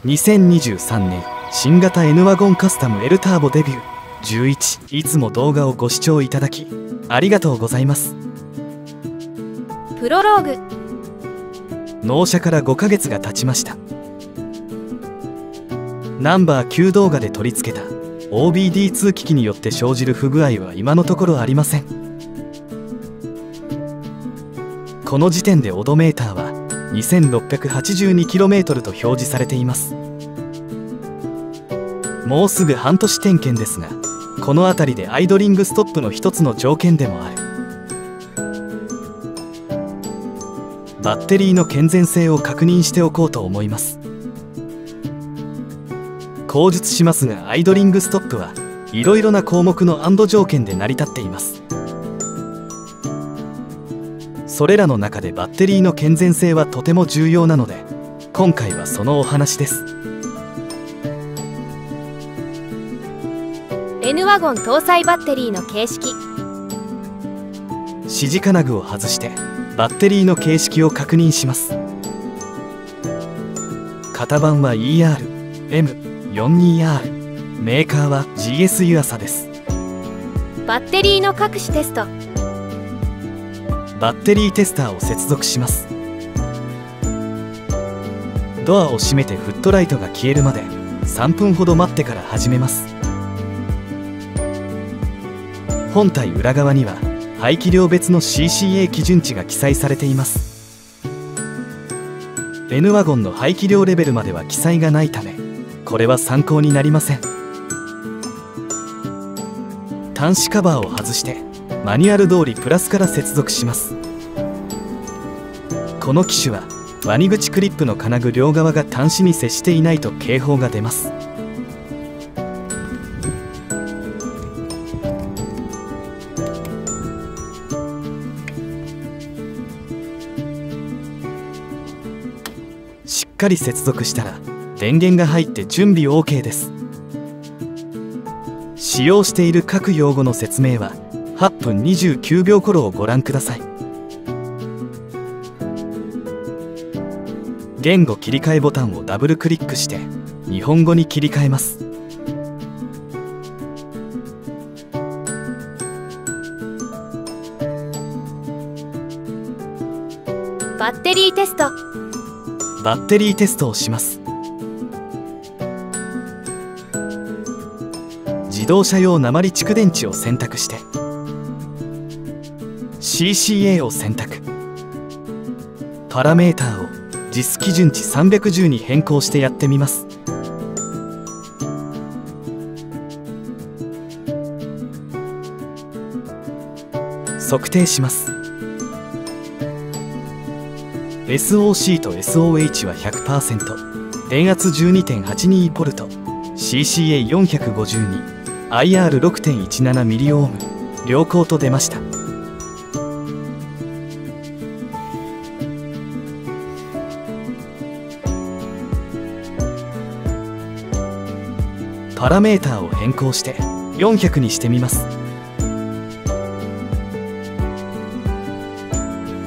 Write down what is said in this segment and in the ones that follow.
2023年新型 N ワゴンカスタム L ターボデビュー11。いつも動画をご視聴いただきありがとうございます。プロローグ。納車から5ヶ月が経ちました。ナンバー9動画で取り付けた OBD2 機器によって生じる不具合は今のところありません。この時点でオドメーターは 2682km と表示されています。もうすぐ半年点検ですが、この辺りでアイドリングストップの一つの条件でもある。バッテリーの健全性を確認しておこうと思います。口述しますが、アイドリングストップはいろいろな項目の&条件で成り立っています。それらの中でバッテリーの健全性はとても重要なので、今回はそのお話です。 N ワゴン搭載バッテリーの形式。指示金具を外してバッテリーの形式を確認します。型番は ER-M42R、 メーカーは GS ユアサです。バッテリーの各種テスト。バッテリーテスターを接続します。ドアを閉めてフットライトが消えるまで3分ほど待ってから始めます。本体裏側には排気量別の CCA 基準値が記載されています。 N ワゴンの排気量レベルまでは記載がないため、これは参考になりません。端子カバーを外してマニュアル通りプラスから接続します。この機種はワニ口クリップの金具両側が端子に接していないと警報が出ます。しっかり接続したら電源が入って準備 OK です。使用している各用語の説明は8分29秒頃をご覧ください。言語切り替えボタンをダブルクリックして日本語に切り替えます。バッテリーテスト。バッテリーテストをします。自動車用鉛蓄電池を選択して CCA を選択。パラメーターをJIS基準値310に変更してやってみます。測定します。 SOC と SOH は 100%、 電圧 12.82V、 CCA452、 IR6.17 ミリオーム良好と出ました。パラメーターを変更して400にしてみます。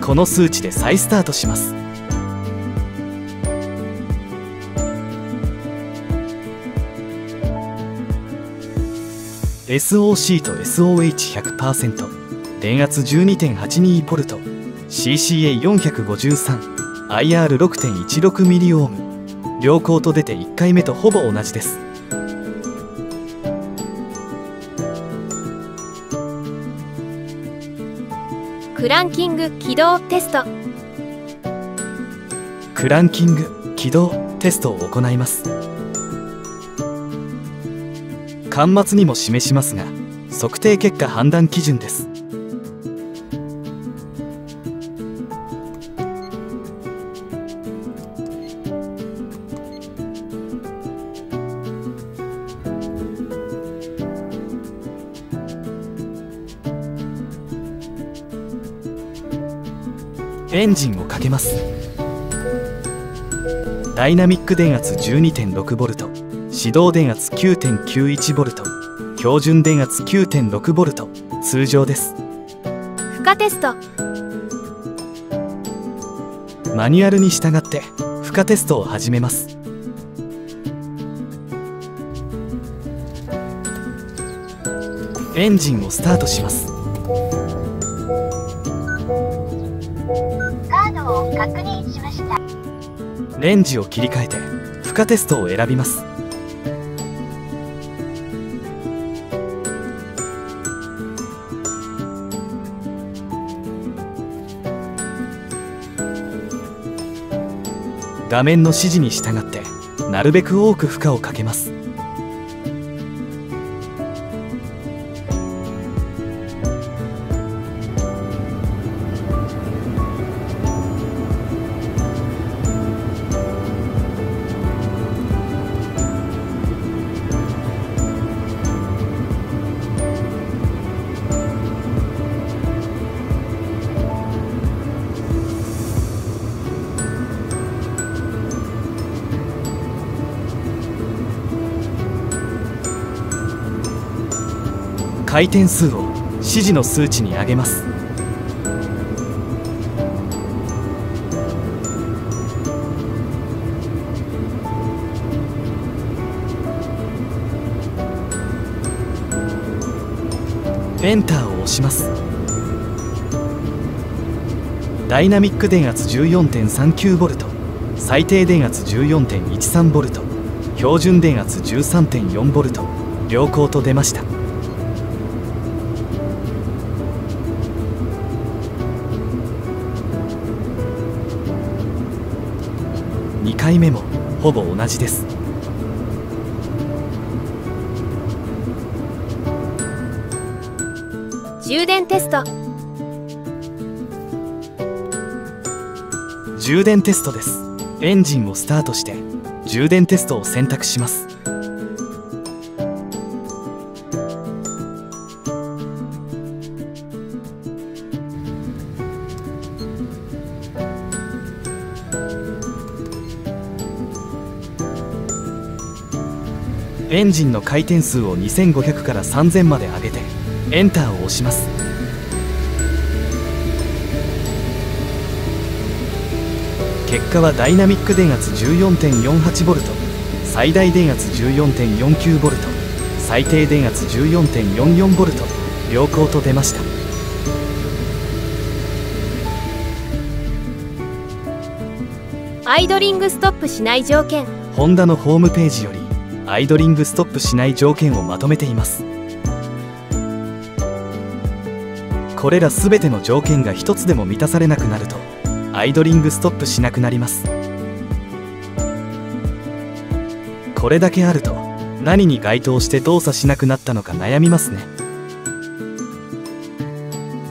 この数値で再スタートします。SOC と SOH100%、 電圧 12.82V、 CCA453、 IR6.16 ミリオーム良好と出て1回目とほぼ同じです。クランキング起動テスト。クランキング起動テストを行います。端末にも示しますが、測定結果判断基準です。エンジンをかけます。ダイナミック電圧 12.6V、 始動電圧 9.91V、 標準電圧 9.6V、 通常です。負荷テスト。マニュアルに従って負荷テストを始めます。エンジンをスタートします。カードを確認しました。レンジを切り替えて負荷テストを選びます。画面の指示に従ってなるべく多く負荷をかけます。回転数を指示の数値に上げます。エンターを押します。ダイナミック電圧 14.39V、 最低電圧 14.13V、 標準電圧 13.4V、 良好と出ました。2回目もほぼ同じです。充電テスト。充電テストです。エンジンをスタートして充電テストを選択します。エンジンの回転数を2500から3000まで上げてエンターを押します。結果はダイナミック電圧 14.48V、 最大電圧 14.49V、 最低電圧 14.44V、 良好と出ました。アイドリングストップしない条件。ホンダのホームページよりアイドリングストップしない条件をまとめています。これら全ての条件が一つでも満たされなくなるとアイドリングストップしなくなります。これだけあると何に該当して動作しなくなったのか悩みますね。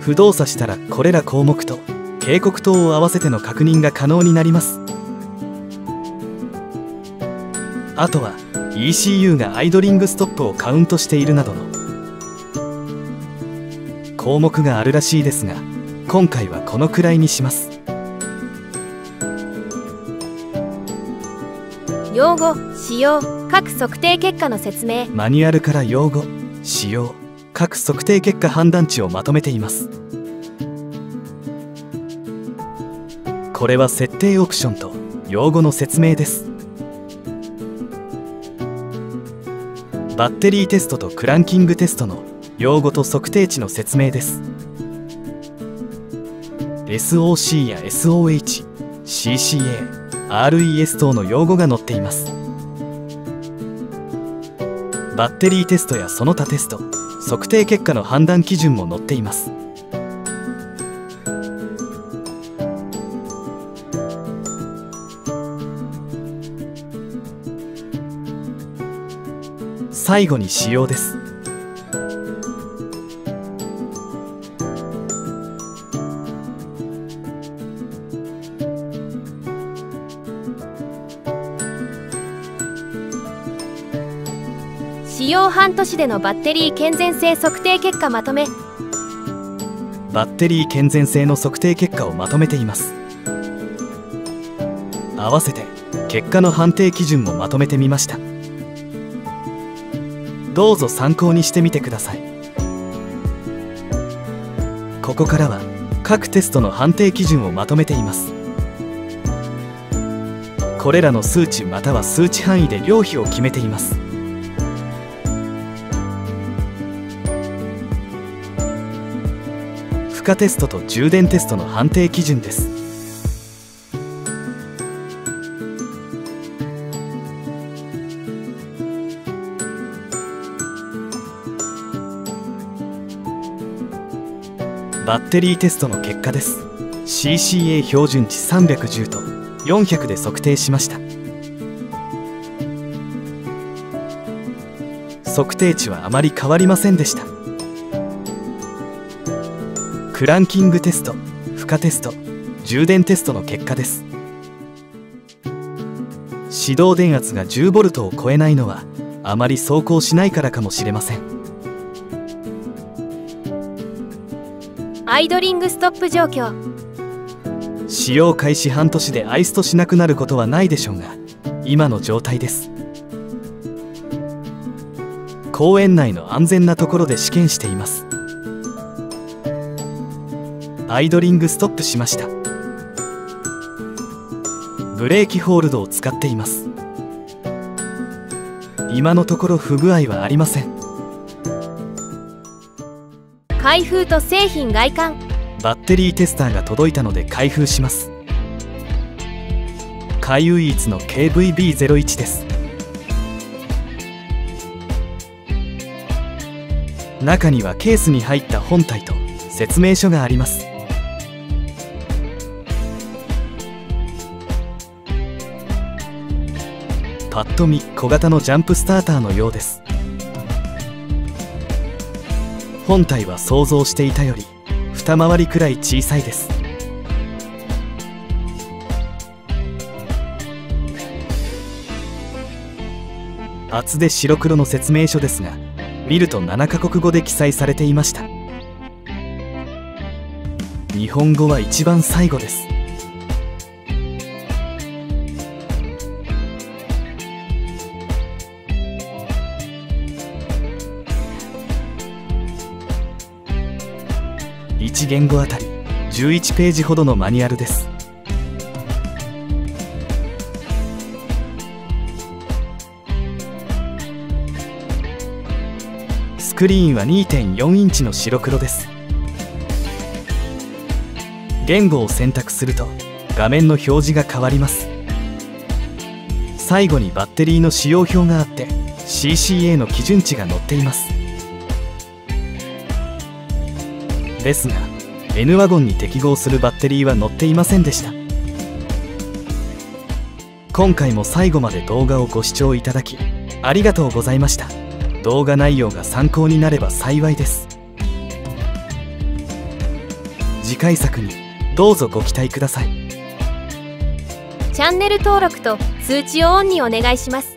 不動作したらこれら項目と警告灯を合わせての確認が可能になります。あとは ECU がアイドリングストップをカウントしているなどの項目があるらしいですが、今回はこのくらいにします。用語、使用、各測定結果の説明。マニュアルから用語、使用、各測定結果判断値をまとめています。これは設定オプションと用語の説明です。バッテリーテストとクランキングテストの用語と測定値の説明です。 SOC や SOH、CCA、RES 等の用語が載っています。バッテリーテストやその他テスト、測定結果の判断基準も載っています。最後に使用です。使用半年でのバッテリー健全性測定結果まとめ。バッテリー健全性の測定結果をまとめています。合わせて結果の判定基準もまとめてみました。どうぞ参考にしてみてください。ここからは各テストの判定基準をまとめています。これらの数値または数値範囲で量比を決めています。負荷テストと充電テストの判定基準です。バッテリーテストの結果です。 CCA 標準値310と400で測定しました。測定値はあまり変わりませんでした。クランキングテスト、負荷テスト、充電テストの結果です。指導電圧が 10V を超えないのはあまり走行しないからかもしれません。アイドリングストップ状況。使用開始半年でアイストしなくなることはないでしょうが、今の状態です。公園内の安全なところで試験しています。アイドリングストップしました。ブレーキホールドを使っています。今のところ不具合はありません。開封と製品外観。バッテリーテスターが届いたので開封します。海唯一の KVB01 です。中にはケースに入った本体と説明書があります。パッと見小型のジャンプスターターのようです。本体は想像していたより二回りくらい小さいです。厚で白黒の説明書ですが、見ると7カ国語で記載されていました。日本語は一番最後です。1言語あたり11ページほどのマニュアルです。スクリーンは 2.4 インチの白黒です。言語を選択すると画面の表示が変わります。最後にバッテリーの使用表があって CCA の基準値が載っています。ですが N ワゴンに適合するバッテリーは載っていませんでした。今回も最後まで動画をご視聴いただきありがとうございました。動画内容が参考になれば幸いです。次回作にどうぞご期待ください。チャンネル登録と通知をオンにお願いします。